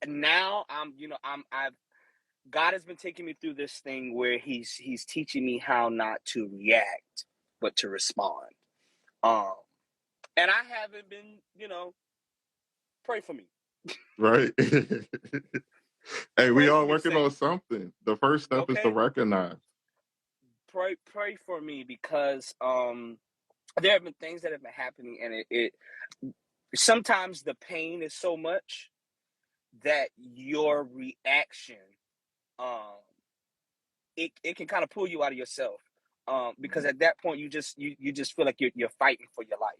now I've God has been taking me through this thing where he's teaching me how not to react, but to respond. Um, and I haven't been, pray for me. Right. Hey, we Pray for all me, working on Saints. something. The first step is to Okay, recognize. pray for me because there have been things that have been happening, and it sometimes the pain is so much that your reaction um it can kind of pull you out of yourself. Because at that point you just feel like you're fighting for your life.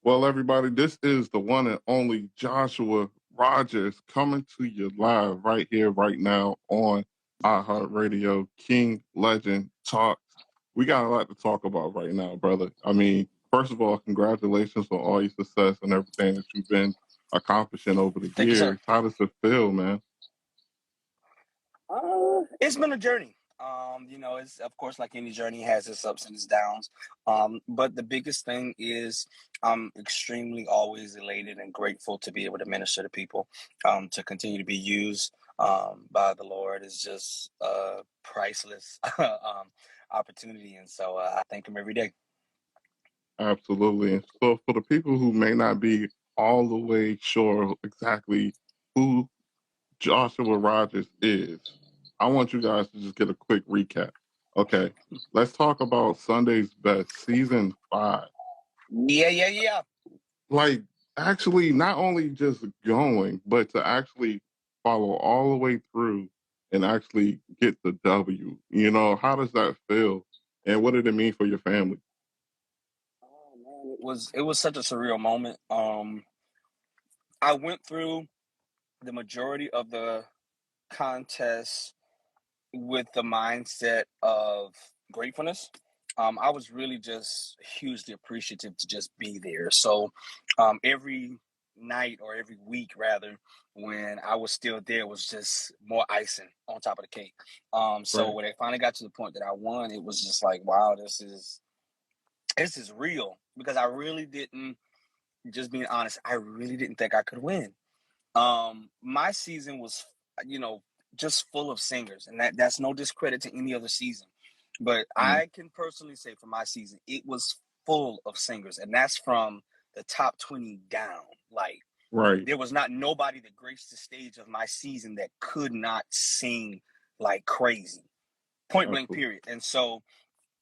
Well, everybody, this is the one and only Joshua Rogers coming to you live right here, right now on iHeartRadio King Legend Talks. We got a lot to talk about right now, brother. I mean, first of all, congratulations on all your success and everything that you've been accomplishing over the Thank you, sir. years. How does it feel, man? It's been a journey. It's of course like any journey has its ups and its downs. But the biggest thing is I'm extremely always elated and grateful to be able to minister to people, to continue to be used by the Lord is just priceless opportunity, and so I thank Him every day. Absolutely. And so, for the people who may not be all the way sure exactly who Joshua Rogers is, I want you guys to just get a quick recap. Okay, let's talk about Sunday's Best, season 5. Yeah. Like, actually, not only just going, but to actually follow all the way through and actually get the W. How does that feel? And what did it mean for your family? Oh man, it was such a surreal moment. I went through the majority of the contest with the mindset of gratefulness. I was really just hugely appreciative to just be there. So every night or every week rather, when I was still there, was just more icing on top of the cake. So Right. when it finally got to the point that I won, it was just like, wow, this is real, because I really didn't, just being honest, I really didn't think I could win. My season was, you know, just full of singers, and that's no discredit to any other season, but Mhm. I can personally say for my season, it was full of singers, and that's from the top 20 down. Like, Right. there was not nobody that graced the stage of my season that could not sing like crazy. Point blank, Absolutely. period. And so,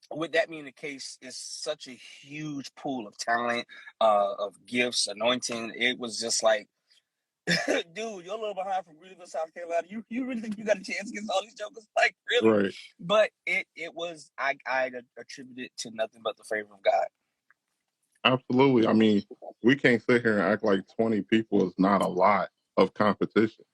with that being the case, it's such a huge pool of talent, of gifts, anointing. It was just like, dude, you're a little behind from Greenville, South Carolina. You really think you got a chance against all these jokers? Like, really? Right. But it was, I attribute it to nothing but the favor of God. Absolutely. I mean, we can't sit here and act like 20 people is not a lot of competition.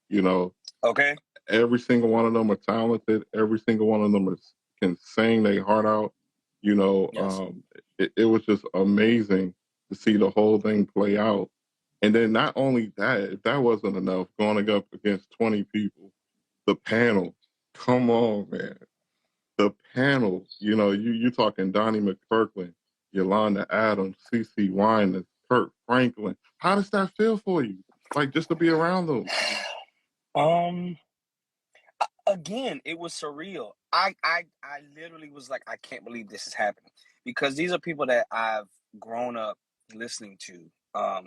You know, Okay. every single one of them are talented. Every single one of them can sing their heart out. You know, Yes. um, it was just amazing to see the whole thing play out. And then not only that, if that wasn't enough, going up against 20 people, the panel, come on, man. The panel, you talking Donnie McKirkland, Yolanda Adams, CeCe Winans, Kurt Franklin. How does that feel for you? Like, just to be around them? Um. Again, it was surreal. I literally was like, I can't believe this is happening, because these are people that I've grown up listening to,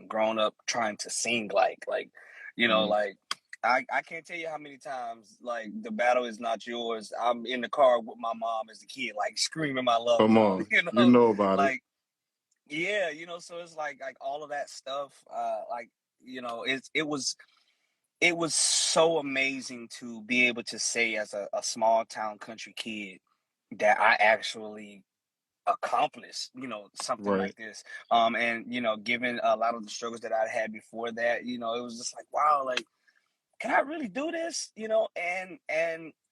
grown up trying to sing like, Mhm. like, I can't tell you how many times, like, the battle is not yours. I'm in the car with my mom as a kid, like, screaming my love Come song, on. You know about it. like, yeah, so it's like all of that stuff, like, it was so amazing to be able to say, as a small town country kid, that I actually accomplished, something Right. like this. And given a lot of the struggles that I had before that, it was just like, wow, like, can I really do this? And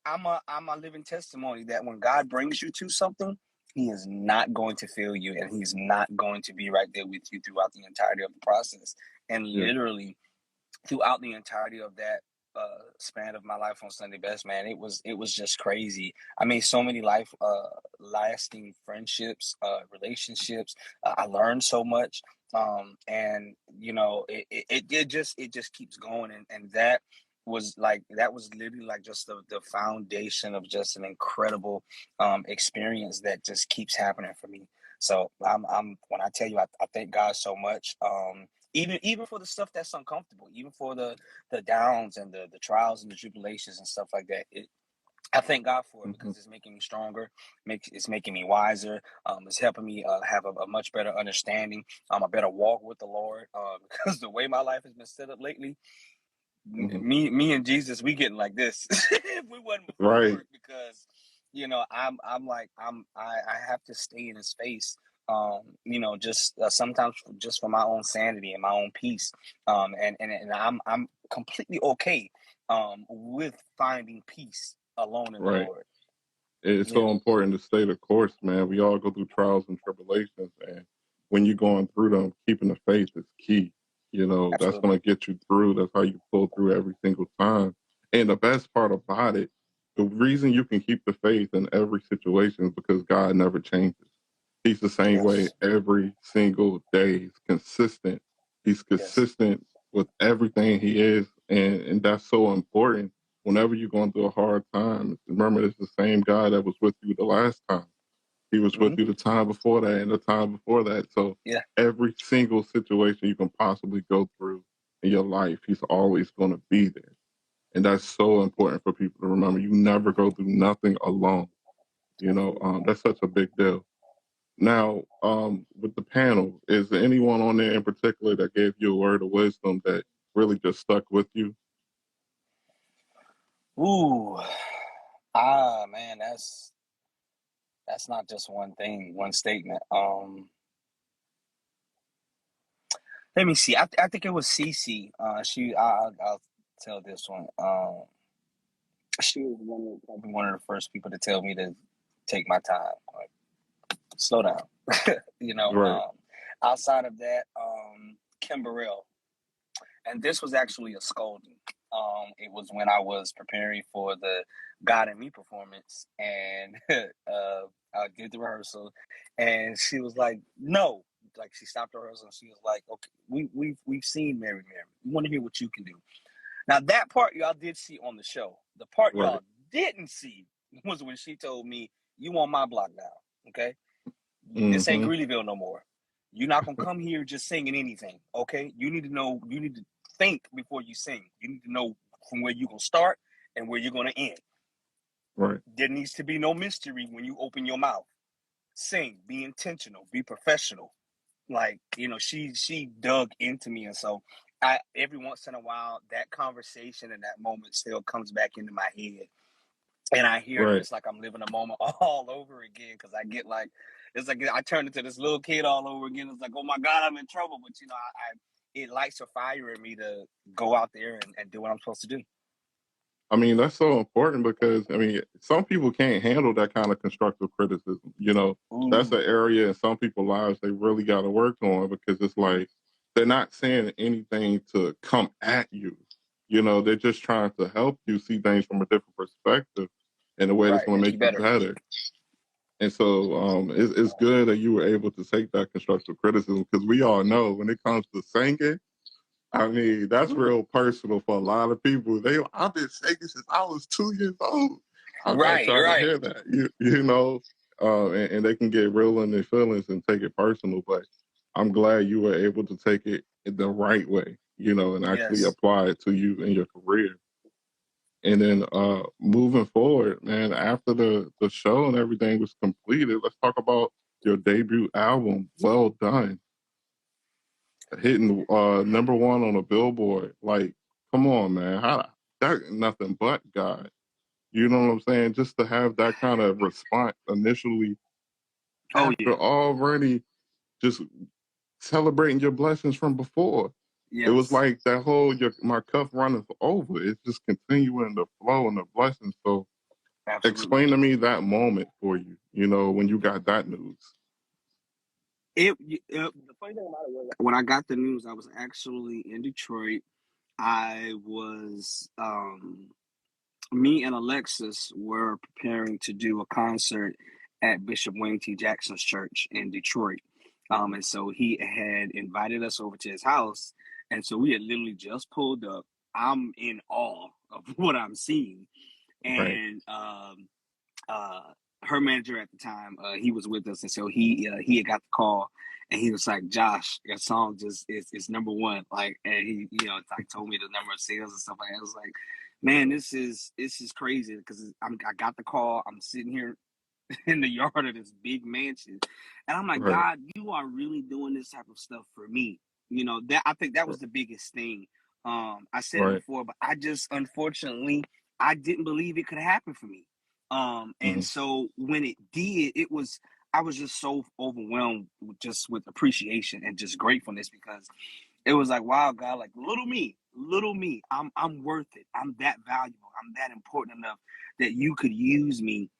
I'm a living testimony that when God brings you to something, He is not going to fail you, and he's not going to be right there with you throughout the entirety of the process. And Yeah. literally throughout the entirety of that span of my life on Sunday Best, man, it was just crazy. I made so many life lasting friendships, relationships. I learned so much, and you know, it just keeps going, and that was literally like just the foundation of just an incredible experience that just keeps happening for me. So I'm when I tell you I thank God so much. Even for the stuff that's uncomfortable, even for the downs and the trials and the tribulations and stuff like that. I thank God for it Mhm. because it's making me stronger, it's making me wiser. It's helping me have a much better understanding, a better walk with the Lord. Because the way my life has been set up lately, Mhm. me and Jesus, we getting like this. If we wasn't before Right. work, because you know I have to stay in His face. You know, just sometimes just for my own sanity and my own peace. And I'm completely okay with finding peace alone in the Right. Lord. It's Yeah, so important to stay the course, man. We all go through trials and tribulations, and when you're going through them, keeping the faith is key. You know, that's absolutely. going to get you through. That's how you pull through every single time. And the best part about it, the reason you can keep the faith in every situation is because God never changes. He's the same way Yes, every single day. He's consistent. He's yes. consistent with everything he is, and that's so important. Whenever you're going through a hard time, remember it's the same God that was with you the last time. He was with Hmm. you the time before that and the time before that. So Yeah. every single situation you can possibly go through in your life, he's always going to be there. And that's so important for people to remember. You never go through nothing alone. Absolutely. That's such a big deal. Now, with the panel, is there anyone on there in particular that gave you a word of wisdom that really just stuck with you? Ooh, man, that's not just one thing, one statement. Let me see. I think it was Cece. I'll tell this one. She was probably one of the first people to tell me to take my time, like slow down. You know. Right, Outside of that, Kim Burrell, and this was actually a scolding. It was when I was preparing for the God and Me performance, and I did the rehearsal, and she was like, "No." Like, she stopped the rehearsal and she was like, "Okay, we've seen Mary Mary. We want to hear what you can do." Now, that part y'all did see on the show. The part right, y'all didn't see was when she told me, "You on my block now, okay? This ain't hmm, Greeleyville no more. You're not gonna come here just singing anything, okay? You need to know. You need to think before you sing. You need to know from where you're gonna start and where you're gonna end. right, There needs to be no mystery when you open your mouth. Sing. Be intentional. Be professional." Like, she dug into me, and so I every once in a while that conversation and that moment still comes back into my head, and I hear it, and right. it's like I'm living a moment all over again, because I get like, it's like I turn into this little kid all over again. It's like, oh my God, I'm in trouble, but it lights a fire in me to go out there and do what I'm supposed to do. I mean, that's so important because some people can't handle that kind of constructive criticism. That's an Ooh, area in some people's lives they really got to work on because it's like they're not saying anything to come at you. They're just trying to help you see things from a different perspective in a way that's right, going to make make you you better. better. And so it's good that you were able to take that constructive criticism because we all know when it comes to singing, that's real personal for a lot of people. I've been singing since I was 2 years old. I'm not Right, trying to right. hear that, and they can get real in their feelings and take it personal. But I'm glad you were able to take it in the right way, and actually Yes. apply it to you in your career. And then moving forward, man, after the show and everything was completed, let's talk about your debut album, Well Done, hitting number one on a billboard. Like, come on, man. That nothing but God. You know what I'm saying? Just to have that kind of response initially Oh after yeah. already just celebrating your blessings from before. It was Yes. like that whole my cup running over. It's just continuing the flow and the blessings. So Absolutely. Explain to me that moment for you, when you got that news. The funny thing about it was when I got the news, I was actually in Detroit. I was Me and Alexis were preparing to do a concert at Bishop Wayne T. Jackson's church in Detroit. And so he had invited us over to his house. And so we had literally just pulled up. I'm in awe of what I'm seeing. Right. And uh, her manager at the time, he was with us. And so he had got the call and he was like, Josh, your song just is number one. Like, and he, like told me the number of sales and stuff like that. I was like, man, this is crazy because I got the call. I'm sitting here in the yard of this big mansion, and I'm like, Right. God, you are really doing this type of stuff for me. That I think that was the biggest thing. I said it Right. before, but I just unfortunately I didn't believe it could happen for me. And Hmm. so when it did, I was just so overwhelmed with appreciation and just gratefulness because it was like, wow, God, like little me, I'm worth it. I'm that valuable. I'm that important enough that you could use me,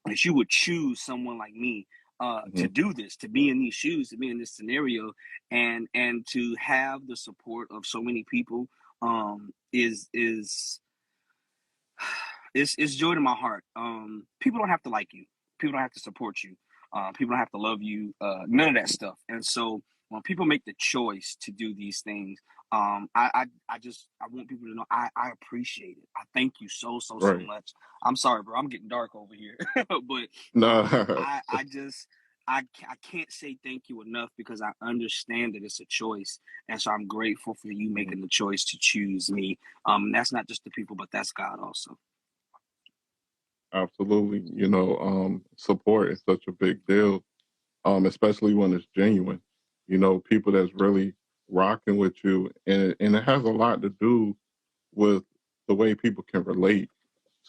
that you would choose someone like me Hmm. to do this, to be in these shoes, to be in this scenario, and to have the support of so many people is it's joy to my heart. People don't have to like you. People don't have to support you. People don't have to love you. None of that stuff. And so when people make the choice to do these things, I want people to know I appreciate it. I thank you so Right. much. I'm sorry, bro. I'm getting dark over here, but No. I can't say thank you enough because I understand that it's a choice, and so I'm grateful for you making the choice to choose me. That's not just the people, but that's God also. Absolutely. Support is such a big deal, especially when it's genuine. People that's really rocking with you, and it has a lot to do with the way people can relate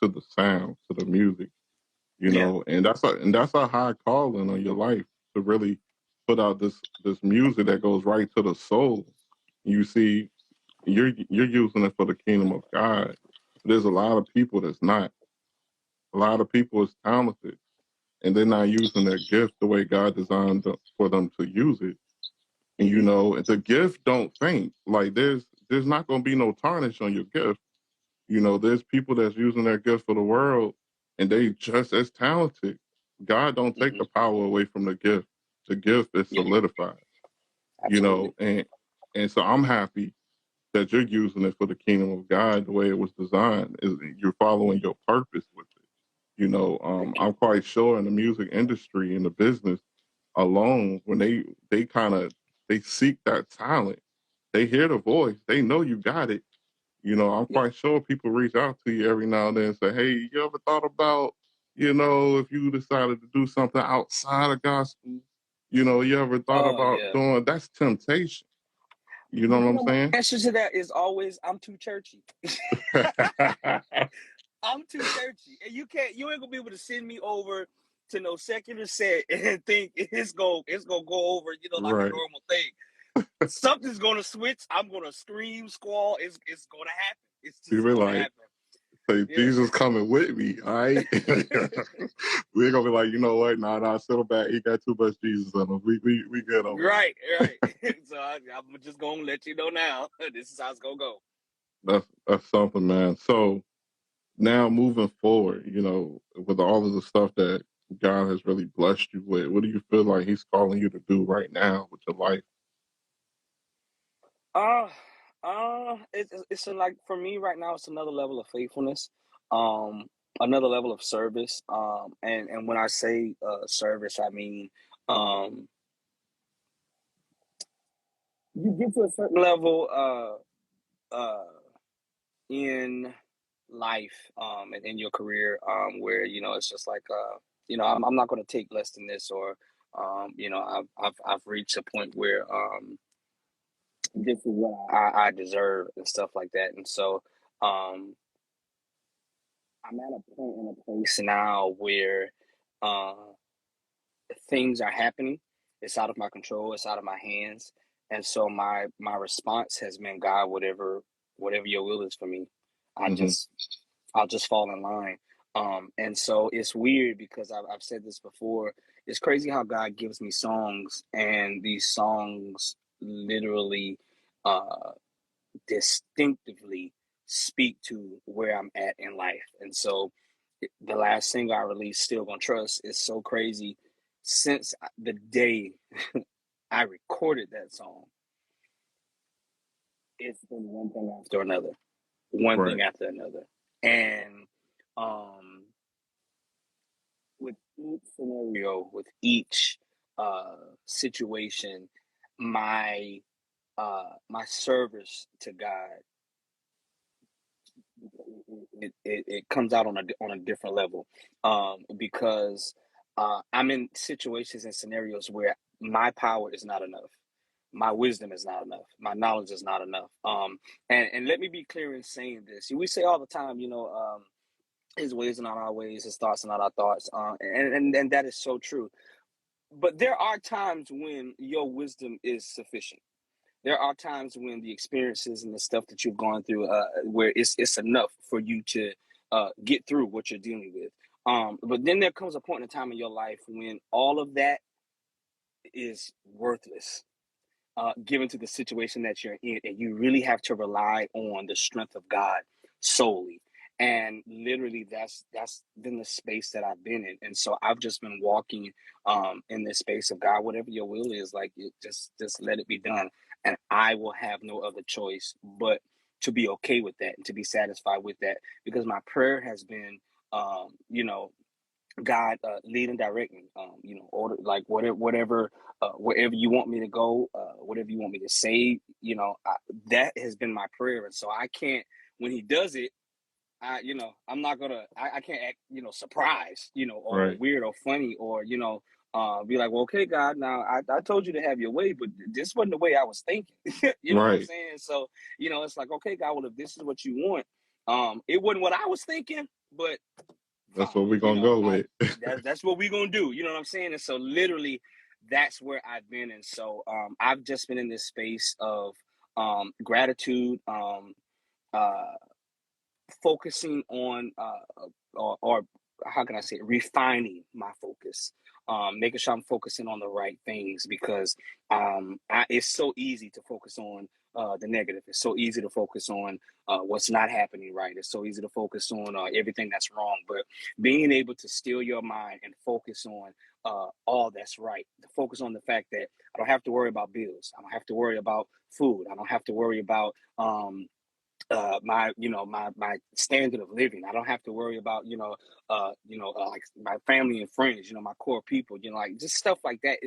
to the sound, to the music. Yeah. And that's a high calling on your life to really put out this music that goes right to the soul. You see, you're using it for the kingdom of God. There's a lot of people that's not. A lot of people is talented and they're not using their gift the way God designed for them to use it. And Mm-hmm. the gift don't faint. Like there's not going to be no tarnish on your gift. There's people that's using their gift for the world, and they just as talented. God don't take Mm-hmm. the power away from the gift. The gift is Yeah. solidified. Absolutely. And so I'm happy that you're using it for the kingdom of God the way it was designed. Is you're following your purpose with it. Thank you. I'm quite sure in the music industry, in the business alone, when they kind of they seek that talent, they hear the voice, they know you got it. I'm Yeah. quite sure people reach out to you every now and then and say, "Hey, you ever thought about, if you decided to do something outside of gospel? You ever thought Oh about yeah. doing that's temptation? You know But what I'm my saying?" answer to that is always I'm too churchy. I'm too churchy, and you ain't gonna be able to send me over to no secular set and think it's gonna go over, like a Right. normal thing. Something's gonna switch. I'm gonna scream, squall. It's gonna happen. It's You just be gonna like, happen. say, Yeah. Jesus coming with me, all right? We're gonna be like, you know what? Nah, settle back. He got too much Jesus in him. We good over here. Right. So I'm just gonna let you know now. This is how it's gonna go. That's something, man. So now moving forward, with all of the stuff that God has really blessed you with, what do you feel like He's calling you to do right now with your life? Uh, it's like for me right now, it's another level of faithfulness, um, another level of service. And when I say service, I mean um, you get to a certain level in life and in your career where it's just like I'm not going to take less than this or I've reached a point where this is what I deserve and stuff like that. And so um, I'm at a point in a place now where uh, things are happening. It's out of my control. It's out of my hands. And so my response has been, God, whatever your will is for me, I Hmm. just I'll just fall in line. And so it's weird because I've said this before. It's crazy how God gives me songs, and these songs literally uh, distinctively speak to where I'm at in life. And so the last single I released, Still Gonna Trust, is so crazy. Since the day I recorded that song, it's been one thing after another, one Right. thing after another. And um, with each scenario, with each situation, my my service to God, it comes out on a different level, because I'm in situations and scenarios where my power is not enough, my wisdom is not enough, my knowledge is not enough. And let me be clear in saying this. We say all the time, his ways are not our ways, his thoughts are not our thoughts, and that is so true. But there are times when your wisdom is sufficient. There are times when the experiences and the stuff that you've gone through, where it's enough for you to get through what you're dealing with. But then there comes a point in time in your life when all of that is worthless, given to the situation that you're in, and you really have to rely on the strength of God solely. And literally, that's been the space that I've been in, and so I've just been walking in this space of God. Whatever your will is, like just let it be done, and I will have no other choice but to be okay with that and to be satisfied with that, because my prayer has been, you know, God, lead and direct me. Order, like whatever, wherever you want me to go, whatever you want me to say. That has been my prayer, and so I can't. When He does it, I'm not gonna. I can't act, surprised, or Right. weird or funny, or be like, well, okay, God, now I told you to have your way, but this wasn't the way I was thinking. You know what I'm Right. saying? So, it's like, okay, God, well, if this is what you want, it wasn't what I was thinking, but That's fine. what we're gonna go I with. that's what we're gonna do. You know what I'm saying? And so literally that's where I've been. And so I've just been in this space of gratitude, uh focusing on or how can I say it? Refining my focus, making sure I'm focusing on the right things, because it's so easy to focus on the negative. It's so easy to focus on what's not happening right. It's so easy to focus on everything that's wrong. But being able to still your mind and focus on all that's right, to focus on the fact that I don't have to worry about bills. I don't have to worry about food. I don't have to worry about my standard of living. I don't have to worry about like my family and friends, my core people, like just stuff like that.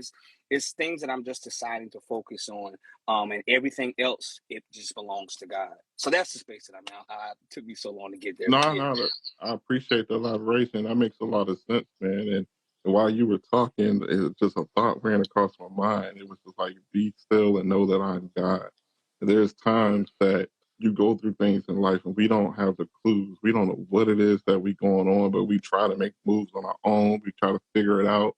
It's things that I'm just deciding to focus on, and everything else, it just belongs to God. So that's the space that I'm in. It took me so long to get there, but No, yeah. no, I appreciate the elaboration. That makes a lot of sense, man. And while you were talking, it just a thought ran across my mind. It was just like, be still and know that I'm God. And there's times that you go through things in life and we don't have the clues. We don't know what it is that we going on, but we try to make moves on our own. We try to figure it out.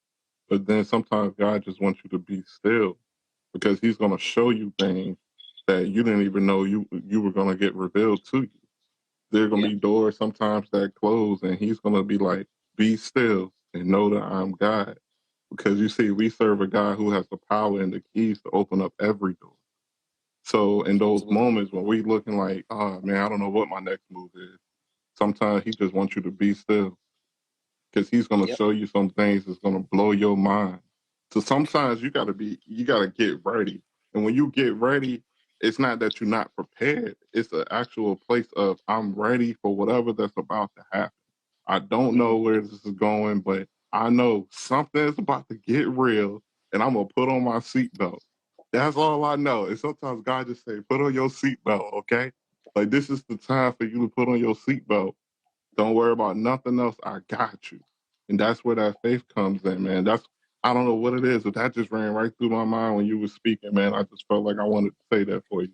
But then sometimes God just wants you to be still, because He's going to show you things that you didn't even know you were going to get revealed to you. There are gonna Yeah. be doors sometimes that close, and He's gonna be like, "Be still and know that I'm God." Because you see, we serve a God who has the power and the keys to open up every door. So in those Absolutely. moments when we looking like, "Oh man, I don't know what my next move is," sometimes He just wants you to be still, because He's gonna Yep. show you some things that's gonna blow your mind. So sometimes you gotta get ready, and when you get ready, it's not that you're not prepared. It's an actual place of, I'm ready for whatever that's about to happen. I don't know Mm. where this is going, but I know something is about to get real, and I'm gonna put on my seatbelt. That's all I know. And sometimes God just say, "Put on your seatbelt, okay? Like, this is the time for you to put on your seatbelt. Don't worry about nothing else. I got you." And that's where that faith comes in, man. I don't know what it is, but that just ran right through my mind when you were speaking, man. I just felt like I wanted to say that for you.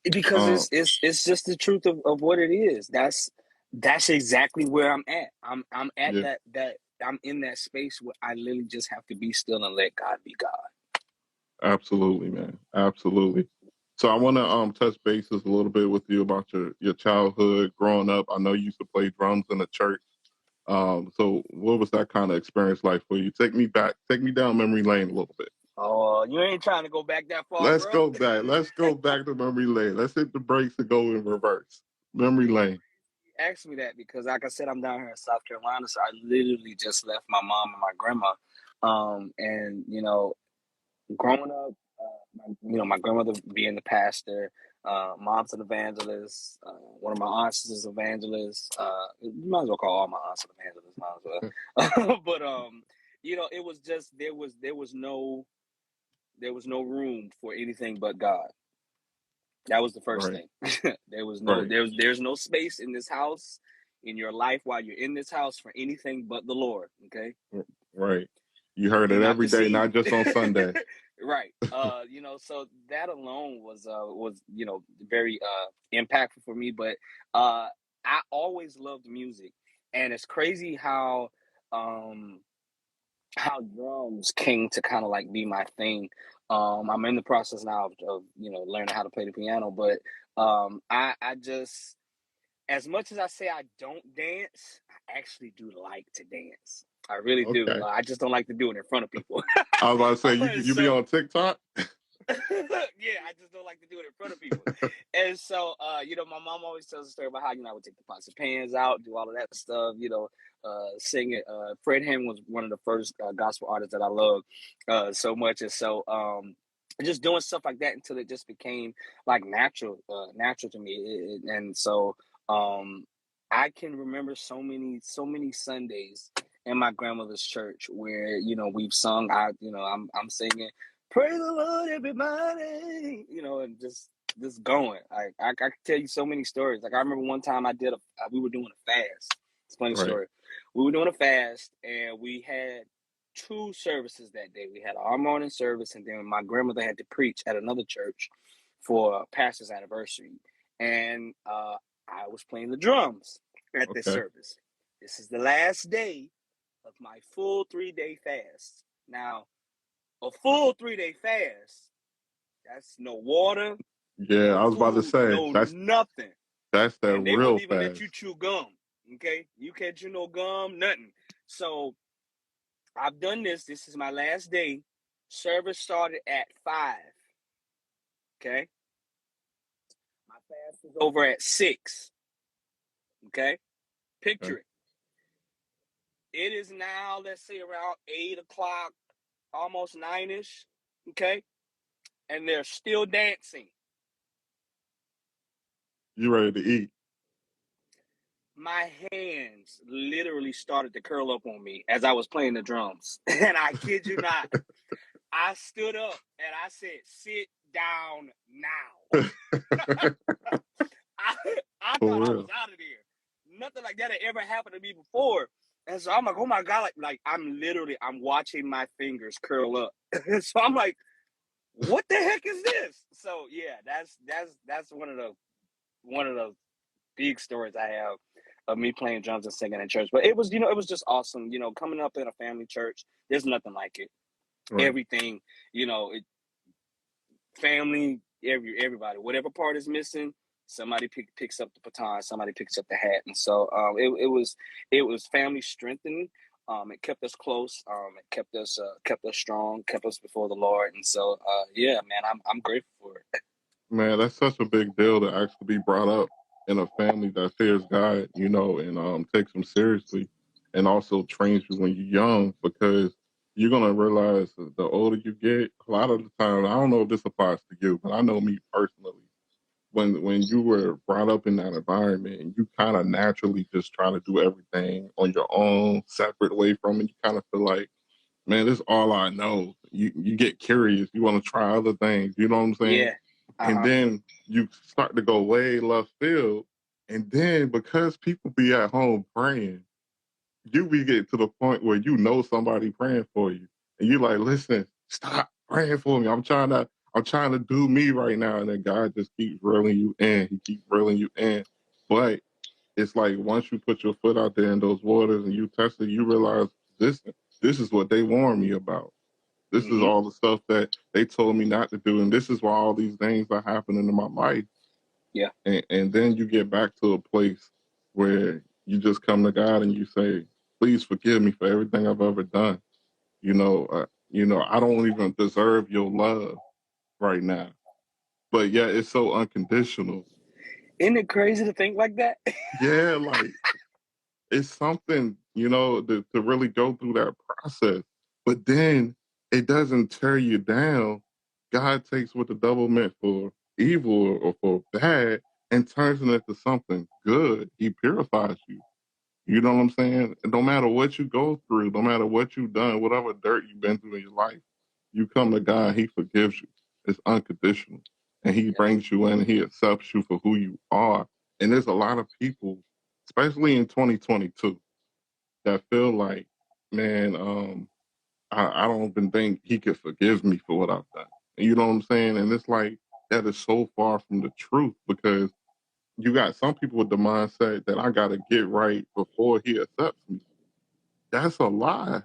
Because Um, it's just the truth of what it is. That's exactly where I'm at. I'm at yeah, that I'm in that space where I literally just have to be still and let God be God. absolutely, man. Absolutely. So I want to touch bases a little bit with you about your childhood growing up. I know you used to play drums in the church. So what was that kind of experience like for you? Take me down memory lane a little bit. Oh, you ain't trying to go back that far, Let's bro. go back. Let's go back to memory lane. Let's hit the brakes and go in reverse. Memory lane. Asked me that because, like I said, I'm down here in South Carolina, so I literally just left my mom and my grandma. And growing up, my grandmother being the pastor, mom's an evangelist. One of my aunts is an evangelist. You might as well call all my aunts an evangelist, might as well. But it was just there was no room for anything but God. That was the first Right. thing. Right. There's no space in this house, in your life while you're in this house for anything but the Lord. Okay. Right. You heard Be it not every day, deceived. not just on Sunday. Right. So that alone was very impactful for me. But I always loved music, and it's crazy how drums came to kind of like be my thing. I'm in the process now of learning how to play the piano, but I just, as much as I say I don't dance, I actually do like to dance. I really do. Okay. I just don't like to do it in front of people. I was about to say you be So on TikTok. yeah, I just don't like to do it in front of people. And so, my mom always tells a story about how, I would take the pots and pans out, do all of that stuff, sing it. Fred Hammond was one of the first gospel artists that I loved so much. And so, just doing stuff like that until it just became like natural to me. And so, I can remember so many Sundays in my grandmother's church where, we've sung, I'm singing, praise the Lord, everybody, and just going. I can tell you so many stories. Like I remember one time we were doing a fast. It's a funny Right. story. We were doing a fast and we had two services that day. We had our morning service and then my grandmother had to preach at another church for a pastor's anniversary. And I was playing the drums at this Okay. service. This is the last day of my full 3-day fast. Now, a full 3-day fast, that's no water, Yeah, no I was about to food, say no nothing. that's that And they won't real even let fast. you chew gum. Okay? You can't chew no gum, nothing. So I've done this. This is my last day. Service started at 5. Okay? My fast is over at 6. Okay? Picture Okay. it. It is now, let's say, around 8 o'clock, almost 9-ish. Okay? And they're still dancing. You ready to eat? My hands literally started to curl up on me as I was playing the drums. And I kid you not, I stood up and I said, sit down now. I For thought I was real. out of there. Nothing like that had ever happened to me before. And so I'm like, oh my God, like I'm watching my fingers curl up. So I'm like, what the heck is this? So yeah, that's one of the big stories I have of me playing drums and singing in church. But it was, it was just awesome. Coming up in a family church, there's nothing like it. Right. Everything, family, everybody, whatever part is missing, somebody picks up the baton, somebody picks up the hat, and so it was family strengthening. It kept us close. It kept us strong, kept us before the Lord, and so yeah, man, I'm grateful for it. Man, that's such a big deal to actually be brought up in a family that fears God, and takes him seriously, and also trains you when you're young, because you're gonna realize that the older you get, a lot of the time, I don't know if this applies to you, but I know me personally, when you were brought up in that environment and you kind of naturally just try to do everything on your own, separate away from it, you kind of feel like, man, this is all I know. You get curious, you want to try other things, you know what I'm saying? Yeah. And then you start to go way left field, and then because people be at home praying, you be getting to the point where you know somebody praying for you, and you like, listen, stop praying for me. I'm trying to do me right now, and then God just keeps reeling you in. He keeps reeling you in, but it's like once you put your foot out there in those waters and you test it, you realize this this is what they warned me about. This is Mm-hmm. all the stuff that they told me not to do, and this is why all these things are happening in my life. Yeah. And then you get back to a place where you just come to God and you say, please forgive me for everything I've ever done. I don't even deserve your love right now. But yeah, it's so unconditional. Isn't it crazy to think like that? Yeah, like it's something, to really go through that process. But then it doesn't tear you down. God takes what the devil meant for evil or for bad and turns it into something good. He purifies you. You know what I'm saying? And no matter what you go through, no matter what you've done, whatever dirt you've been through in your life, you come to God, He forgives you. It's unconditional. And He Yes. brings you in and He accepts you for who you are. And there's a lot of people, especially in 2022, that feel like, man, I don't even think He could forgive me for what I've done. You know what I'm saying? And it's like, that is so far from the truth because you got some people with the mindset that I got to get right before He accepts me. That's a lie.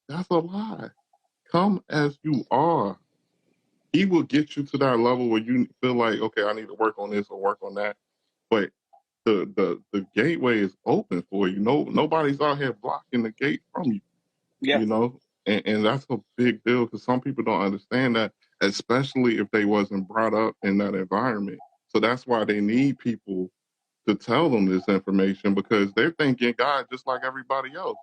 That's a lie. Come as you are. He will get you to that level where you feel like, okay, I need to work on this or work on that. But the gateway is open for you. Nobody's out here blocking the gate from you. Yeah. You know, and that's a big deal because some people don't understand that, especially if they wasn't brought up in that environment. So that's why they need people to tell them this information because they're thinking God just like everybody else.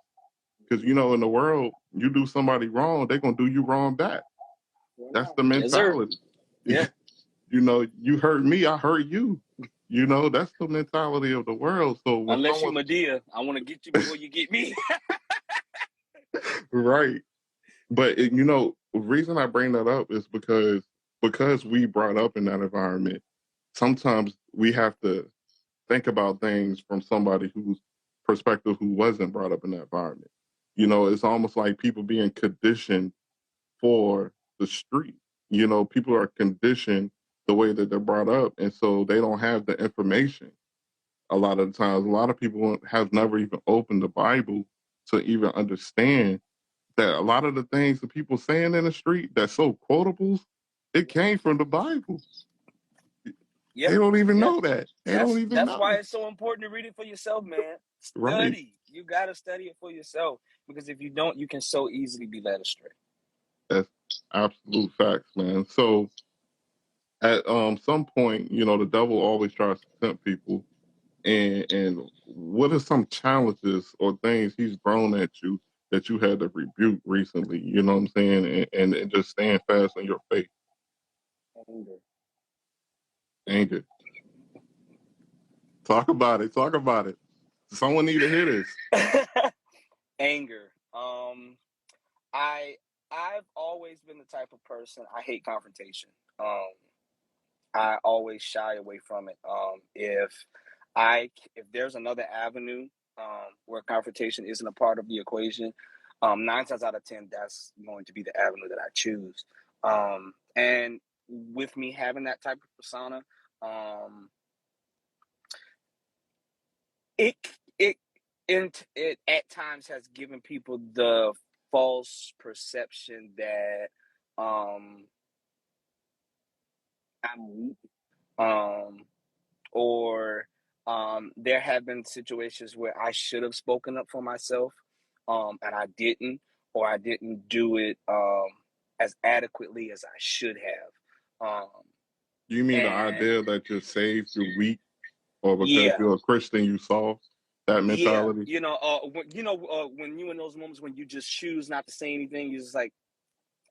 Because in the world, you do somebody wrong, they're gonna do you wrong back. That's the Yes, sir. mentality. Yeah. You hurt me, I hurt you. That's the mentality of the world. So when Unless you someone Medea, I want to get you before you get me. right, but the reason I bring that up is because we brought up in that environment. Sometimes we have to think about things from somebody whose perspective who wasn't brought up in that environment. It's almost like people being conditioned for the street. People are conditioned the way that they're brought up, and so they don't have the information. A lot of the times, a lot of people have never even opened the Bible to even understand that a lot of the things that people saying in the street that's so quotables, it came from the Bible. Yeah. They don't even Yeah. know that. They don't even That's why know. it's so important to read it for yourself, man. Right. Study. You gotta study it for yourself because if you don't, you can so easily be led astray. That's absolute facts, man. So at some point, the devil always tries to tempt people. And what are some challenges or things he's thrown at you that you had to rebuke recently? You know what I'm saying? And just stand fast on your faith. Anger. Anger. Talk about it. Talk about it. Someone need to hear this. Anger. I I've always been the type of person I hate confrontation. I always shy away from it. If there's another avenue where confrontation isn't a part of the equation, 9 times out of 10, that's going to be the avenue that I choose. And with me having that type of persona, um, it it it at times has given people the false perception that um, I'm weak. Or there have been situations where I should have spoken up for myself, and I didn't, or I didn't do it as adequately as I should have. You mean the And idea that you're saved, you're weak, or because yeah, you're a Christian, you soft? That yeah, mentality? when you in those moments when you just choose not to say anything, you're just like,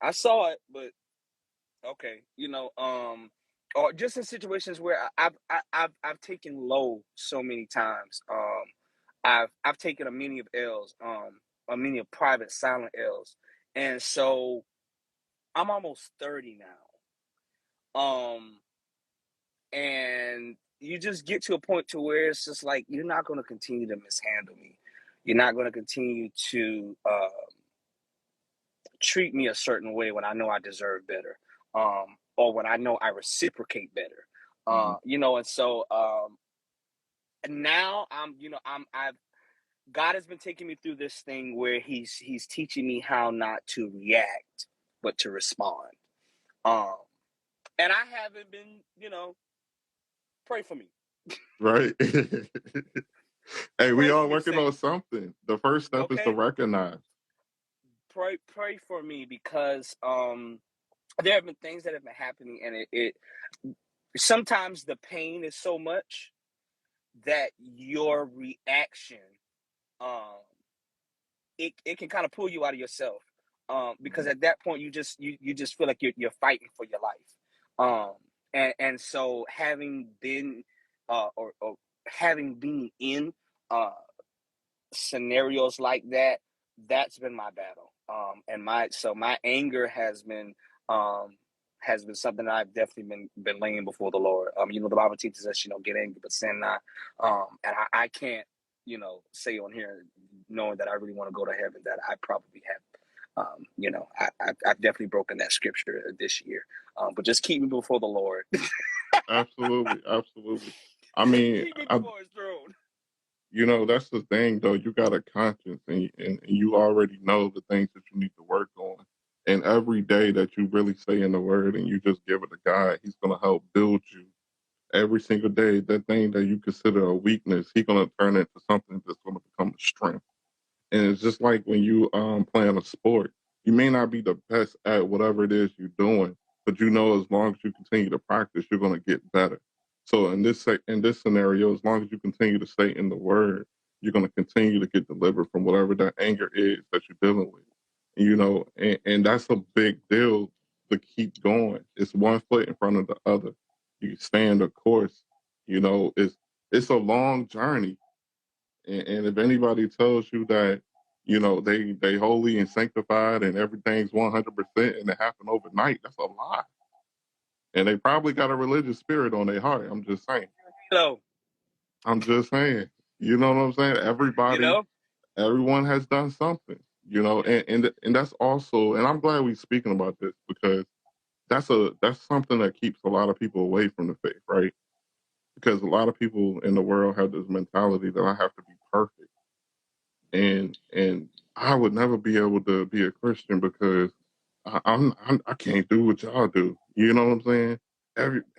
I saw it, but okay, or just in situations where I've taken low so many times. I've taken a many of L's, a many of private silent L's, and so I'm almost 30 now. And you just get to a point to where it's just like you're not going to continue to mishandle me. You're not going to continue to treat me a certain way when I know I deserve better, or when I know I reciprocate better. Mm-hmm. And so now I've God has been taking me through this thing where he's teaching me how not to react, but to respond. Um, and I haven't been, pray for me. Right. Hey, we Pray for all me, working on saints. something. The first step is to Okay, recognize. pray for me because there have been things that have been happening, and it sometimes the pain is so much that your reaction um it can kind of pull you out of yourself, because Mhm. at that point you just feel like you're fighting for your life, and so having been or having been in uh scenarios like that, that's been my battle. And my anger has been something that I've definitely been laying before the Lord. The Bible teaches us, get angry but sin not. And I can't, say on here, knowing that I really want to go to heaven, that I probably have. I've definitely broken that scripture this year. But just keep me before the Lord. Absolutely, absolutely. I mean, Keep me before His throne. that's the thing though. You got a conscience, and you already know the things that you need to work on. And every day that you really stay in the Word and you just give it to God, He's gonna help build you. Every single day, that thing that you consider a weakness, He's gonna turn it into something that's gonna become a strength. And it's just like when you playing a sport. You may not be the best at whatever it is you're doing, but as long as you continue to practice, you're gonna get better. So in this scenario, as long as you continue to stay in the word, you're gonna continue to get delivered from whatever that anger is that you're dealing with. And that's a big deal to keep going. It's one foot in front of the other. You stand the course. It's a long journey, and if anybody tells you that, they holy and sanctified and everything's 100% and it happened overnight, that's a lie. And they probably got a religious spirit on their heart. I'm just saying. So, I'm just saying. You know what I'm saying? you know, Everyone has done something. And that's also, and I'm glad we're speaking about this because that's something that keeps a lot of people away from the faith, right? Because a lot of people in the world have this mentality that I have to be perfect. And I would never be able to be a Christian because I can't do what y'all do. You know what I'm saying?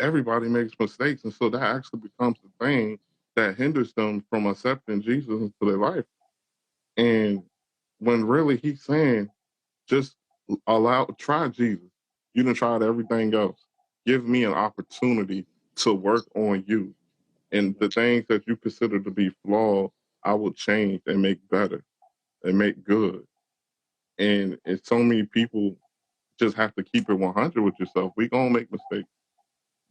Everybody makes mistakes, and so that actually becomes the thing that hinders them from accepting Jesus into their life. And when really He's saying, just try Jesus. You done tried everything else. Give me an opportunity to work on you, and the things that you consider to be flawed, I will change and make better and make good. And so many people just have to keep it 100 with yourself. We gonna make mistakes,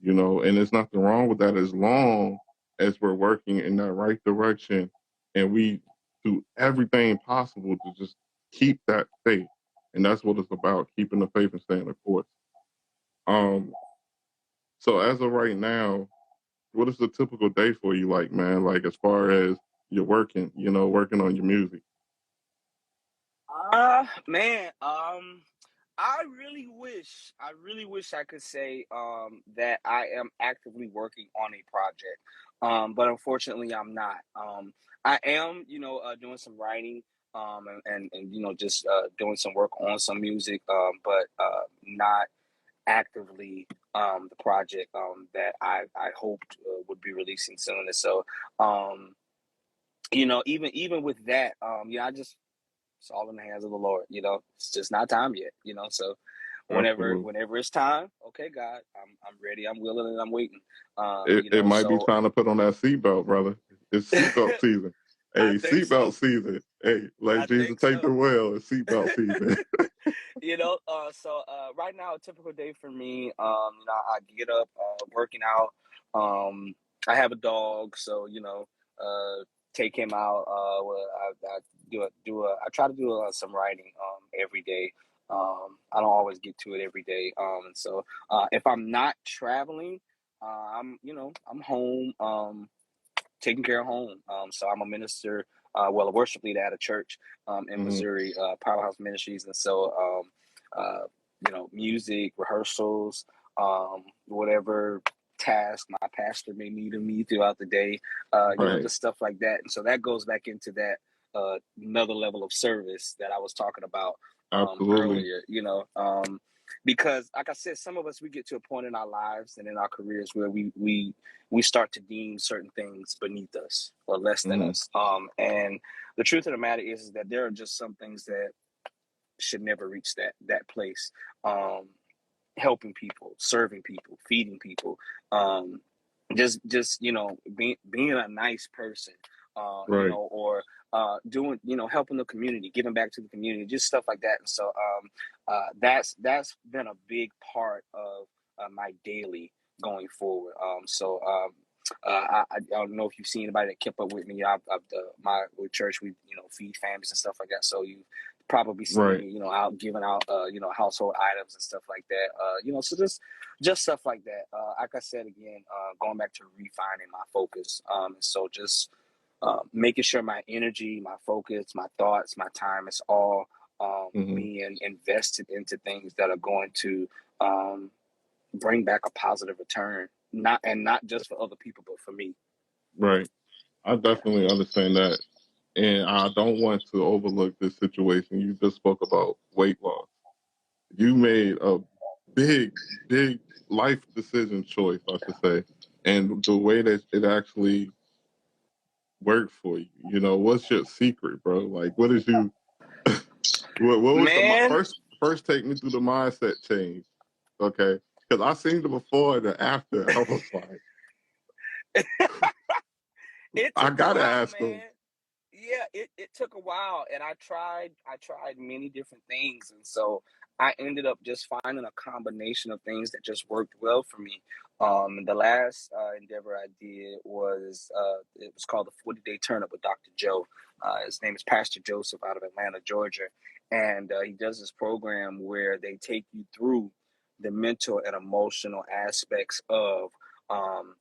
and there's nothing wrong with that as long as we're working in that right direction and we do everything possible to just keep that faith. And that's what it's about, keeping the faith and staying the course. Um, so as of right now, what is the typical day for you like, man? Like as far as you're working, working on your music. man, I really wish I could say that I am actively working on a project. But unfortunately I'm not. I am, doing some writing, and just doing some work on some music, but not actively the project that I hoped would be releasing soon. And so um, even with that, I just it's all in the hands of the Lord. It's just not time yet. So Absolutely. whenever it's time, okay, God, I'm ready, I'm willing, and I'm waiting. It might be So time to put on that seatbelt, brother. It's seatbelt season. I Hey, think seatbelt so. season. Hey, let I Jesus think take the so. wheel. It's seatbelt season. So right now, a typical day for me, I get up, working out. I have a dog, so take him out. I I try to do some writing every day. I don't always get to it every day. So if I'm not traveling, I'm home. Taking care of home. So I'm a minister, a worship leader at a church in Hmm. Missouri, Powerhouse Ministries, and so music rehearsals, whatever task my pastor may need of me throughout the day, Right. just stuff like that. And so that goes back into that another level of service that I was talking about Absolutely. earlier. because like I said, some of us, we get to a point in our lives and in our careers where we start to deem certain things beneath us or less than Mm-hmm. us. And the truth of the matter is that there are just some things that should never reach that place. Um, Helping people, serving people, feeding people, um, just being a nice person, Right. or doing, helping the community, giving back to the community, just stuff like that. And so that's been a big part of my daily going forward. I don't know if you've seen anybody that kept up with me. My with church, we feed families and stuff like that. So you probably seen Right. me, out giving out, household items and stuff like that. So just stuff like that. Like I said again, going back to refining my focus. So just making sure my energy, my focus, my thoughts, my time is all Mm-hmm. being invested into things that are going to um, bring back a positive return. Not just for other people, but for me. Right. I Yeah. definitely understand that. And I don't want to overlook this situation. You just spoke about weight loss. You made a big, big life decision choice, I should say. And the way that it actually worked for you, what's your secret, bro? Like, what is you, what was Man, first take me through the mindset change, okay? Because I seen the before and the after. I was like, it I took a gotta while, ask him. man. Yeah, it took a while, and I tried many different things, and so I ended up just finding a combination of things that just worked well for me. The last endeavor I did was it was called the 40-day turn up with Dr. Joe. His name is Pastor Joseph out of Atlanta, Georgia, and he does this program where they take you through the mental and emotional aspects of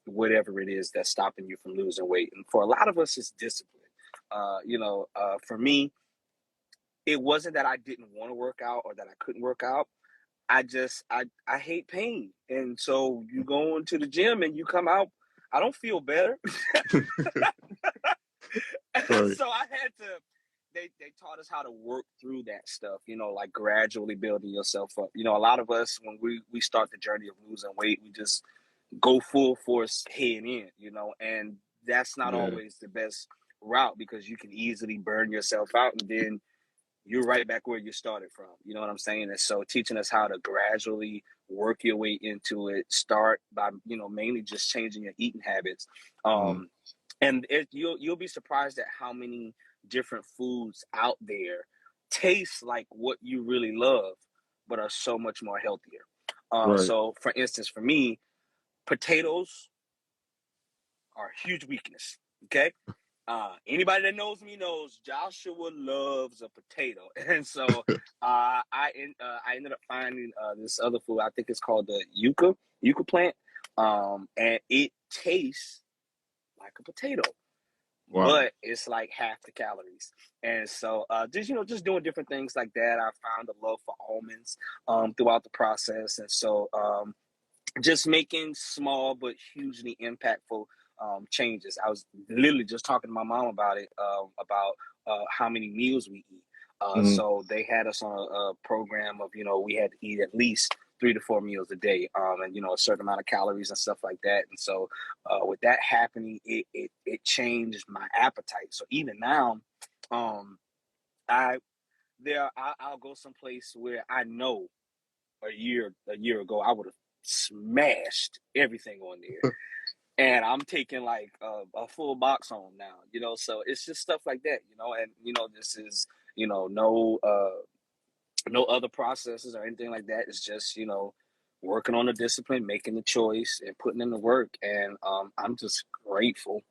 whatever it is that's stopping you from losing weight. And for a lot of us, it's discipline. For me, it wasn't that I didn't want to work out or that I couldn't work out. I hate pain, and so you go into the gym and you come out. I don't feel better, Right. so I had to. They taught us how to work through that stuff, like gradually building yourself up. A lot of us, when we start the journey of losing weight, we just go full force head in, and that's not Yeah. always the best route because you can easily burn yourself out and then you're right back where you started from. You know what I'm saying? And so teaching us how to gradually work your way into it, start by, mainly just changing your eating habits. Mm-hmm. And you'll be surprised at how many different foods out there taste like what you really love, but are so much more healthier. Right. So for instance, for me, potatoes are a huge weakness. Okay. Anybody that knows me knows Joshua loves a potato, and so I ended up finding this other food. I think it's called the yucca plant, and it tastes like a potato, Wow. but it's like half the calories. And so just doing different things like that. I found a love for almonds throughout the process, and so just making small but hugely impactful changes. I was literally just talking to my mom about it, about how many meals we eat. Mm-hmm. So they had us on a program of, we had to eat at least 3 to 4 meals a day, and a certain amount of calories and stuff like that. And so with that happening, it changed my appetite. So even now, um, I I'll go someplace where I know a year ago I would have smashed everything on there, and I'm taking like a full box home now. So it's just stuff like that. And this is no other processes or anything like that. It's just working on the discipline, making the choice, and putting in the work. And I'm just grateful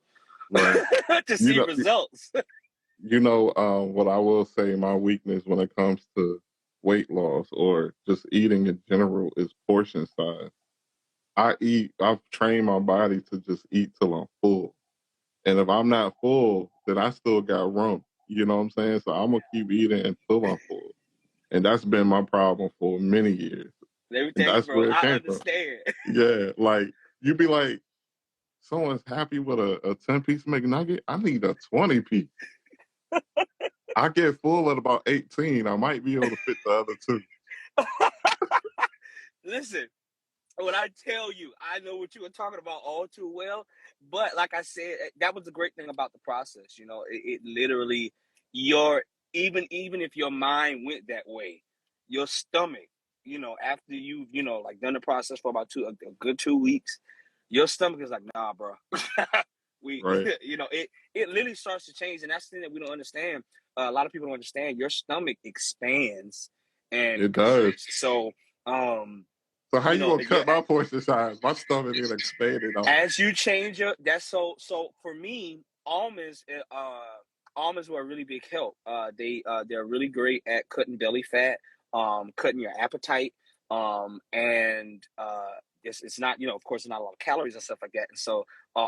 Right. to You see know, results. what I will say, my weakness when it comes to weight loss or just eating in general is portion size. I've trained my body to just eat till I'm full. And if I'm not full, then I still got room. You know what I'm saying? So I'm gonna keep eating until I'm full. And that's been my problem for many years. Let me And tell you, that's bro, where it I came from. understand. Yeah, like you'd be like, someone's happy with a 10-piece McNugget. I need a 20-piece. I get full at about 18. I might be able to fit the other two. Listen, when I tell you, I know what you were talking about all too well. But like I said, that was the great thing about the process. You know, it literally your even if your mind went that way, your stomach, you know, after you've like done the process for about a good 2 weeks, your stomach is like, nah, bro. we Right. it literally starts to change, and that's the thing that we don't understand. A lot of people don't understand. Your stomach expands and It does. so um So how you you know gonna cut my portion size? My stomach is expanded on. as you change your that's so for me almonds were a really big help. They're really great at cutting belly fat, cutting your appetite, and it's not, of course, not a lot of calories and stuff like that. And so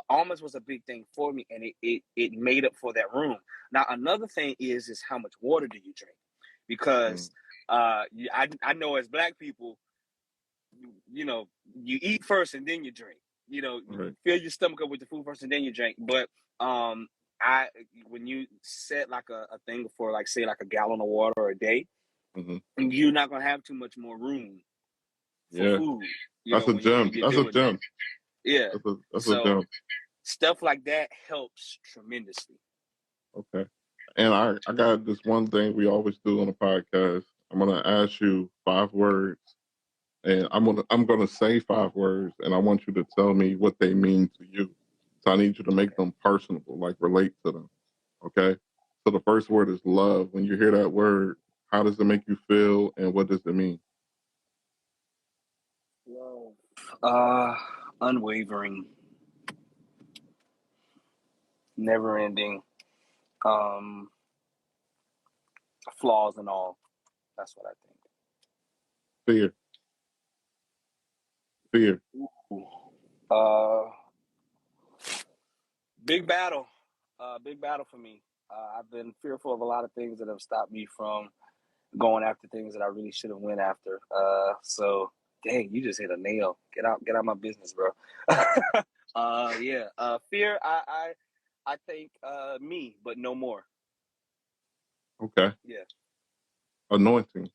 almonds was a big thing for me, and it made up for that room. Now another thing is how much water do you drink? Because I know as Black people, you eat first and then you drink. You Right. fill your stomach up with the food first and then you drink. But I when you set like a thing for like say like a gallon of water a day, Mm-hmm. you're not gonna have too much more room for food. That's a When gem. you That's a deal with it. gem. Yeah. That's a So gem. stuff like that helps tremendously. Okay. And I got this one thing we always do on the podcast. I'm gonna ask you 5 words, and I'm gonna say 5 words, and I want you to tell me what they mean to you. So I need you to make them personable, like relate to them. Okay. So the first word is love. When you hear that word, how does it make you feel, and what does it mean? Unwavering, never ending, um, flaws and all. That's what I think. Fear. Fear. Uh, big battle. Big battle for me. I've been fearful of a lot of things that have stopped me from going after things that I really should have went after. So dang, you just hit a nail. Get out my business, bro. Yeah. Fear. I think me, but no more. Okay. Yeah. Anointing.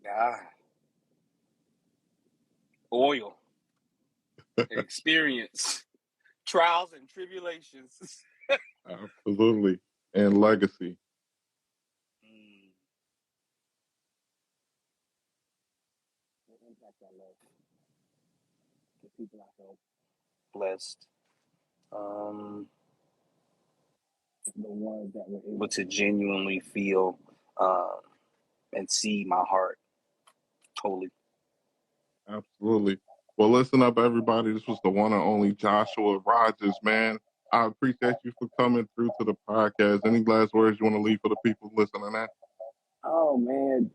God. Oil. Experience. Trials and tribulations. Absolutely. And legacy. Mm. The impact I love. The people I help. Blessed. The ones that were able to genuinely feel and see my heart totally. Absolutely. Well, listen up, everybody. This was the one and only Joshua Rogers, man. I appreciate you for coming through to the podcast. Any last words you want to leave for the people listening in? Oh man.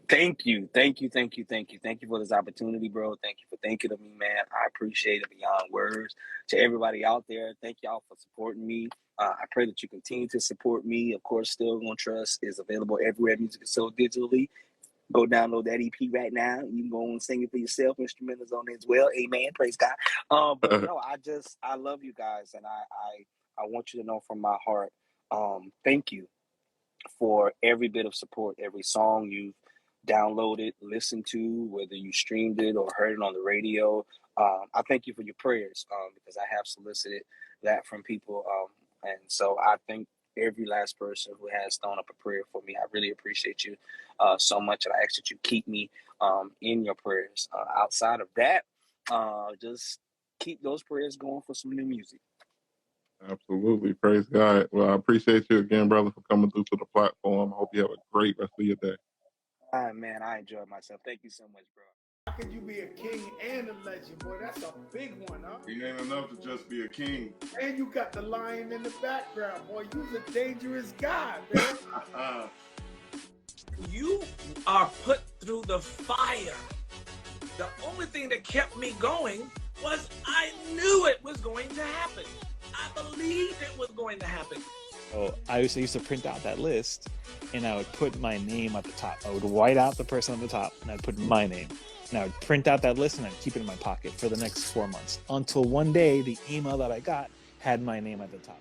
Thank you for this opportunity, bro. Thank you for thinking of me, man. I appreciate it beyond words. To everybody out there, thank y'all for supporting me. I pray that you continue to support me. Of course, Still Gonna Trust is available everywhere music is sold digitally. Go download that EP right now. You can go and sing it for yourself. Instrumentals on it as well. Amen. Praise God. But no, I love you guys, and I want you to know from my heart, thank you for every bit of support, every song you've downloaded, listened to, whether you streamed it or heard it on the radio. I thank you for your prayers because I have solicited that from people. And so I thank every last person who has thrown up a prayer for me. I really appreciate you so much. And I ask that you keep me in your prayers. Outside of that, just keep those prayers going for some new music. Absolutely. Praise God. Well, I appreciate you again, brother, for coming through to the platform. I hope you have a great rest of your day. Man, I enjoyed myself. Thank you so much, bro. How could you be a king and a legend, boy? That's a big one, huh? It ain't enough to just be a king. And you got the lion in the background, boy. You's a dangerous guy, man. You are put through the fire. The only thing that kept me going was I knew it was going to happen. I believed it was going to happen. So I used to print out that list, and I would put my name at the top. I would white out the person on the top, and I'd put my name. And I would print out that list, and I'd keep it in my pocket for the next 4 months. Until one day, the email that I got had my name at the top.